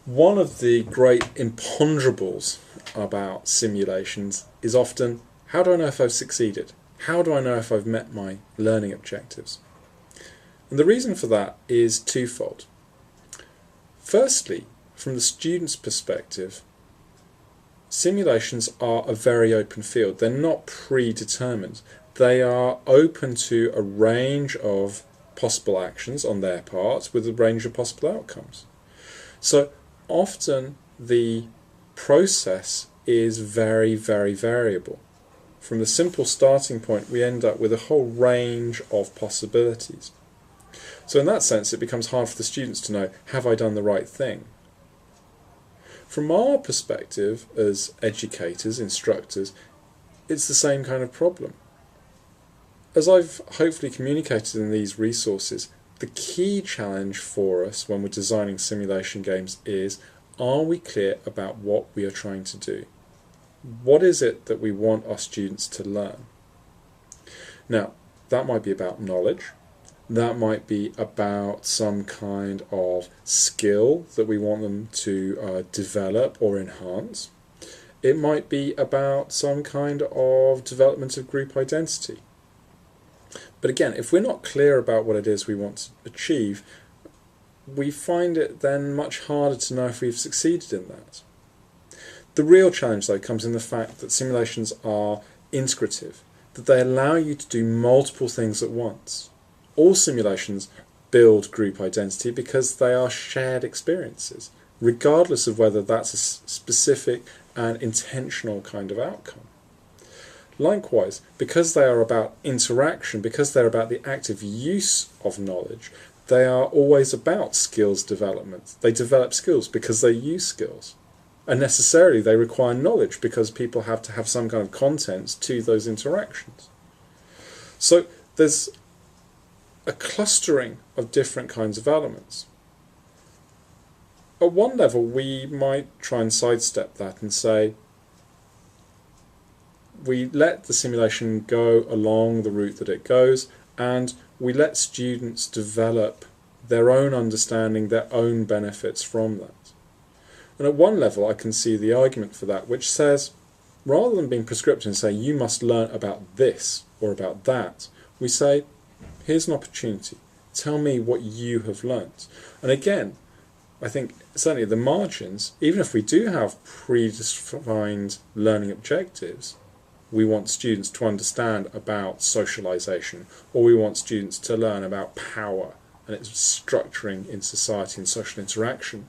One of the great imponderables about simulations is often, how do I know if I've succeeded? How do I know if I've met my learning objectives? And the reason for that is twofold. Firstly, from the student's perspective, simulations are a very open field. They're not predetermined. They are open to a range of possible actions on their part with a range of possible outcomes. So often the process is very, very variable. From the simple starting point, we end up with a whole range of possibilities. So in that sense, it becomes hard for the students to know, have I done the right thing? From our perspective as educators, instructors, it's the same kind of problem. As I've hopefully communicated in these resources, the key challenge for us when we're designing simulation games is, are we clear about what we are trying to do? What is it that we want our students to learn? Now, that might be about knowledge. That might be about some kind of skill that we want them to develop or enhance. It might be about some kind of development of group identity. But again, if we're not clear about what it is we want to achieve, we find it then much harder to know if we've succeeded in that. The real challenge, though, comes in the fact that simulations are integrative, that they allow you to do multiple things at once. All simulations build group identity because they are shared experiences, regardless of whether that's a specific and intentional kind of outcome. Likewise, because they are about interaction, because they're about the active use of knowledge, they are always about skills development. They develop skills because they use skills. And necessarily they require knowledge because people have to have some kind of content to those interactions. So there's a clustering of different kinds of elements. At one level, we might try and sidestep that and say, we let the simulation go along the route that it goes, and we let students develop their own understanding, their own benefits from that. And at one level, I can see the argument for that, which says, rather than being prescriptive and say, you must learn about this or about that, we say, here's an opportunity. Tell me what you have learnt. And again, I think certainly the margins, even if we do have predefined learning objectives, we want students to understand about socialisation, or we want students to learn about power and its structuring in society and social interaction.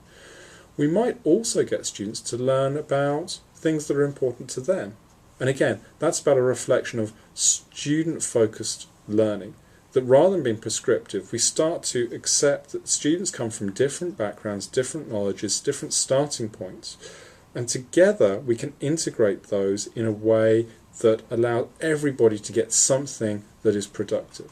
We might also get students to learn about things that are important to them. And again, that's about a reflection of student-focused learning. That rather than being prescriptive, we start to accept that students come from different backgrounds, different knowledges, different starting points, and together we can integrate those in a way that allows everybody to get something that is productive.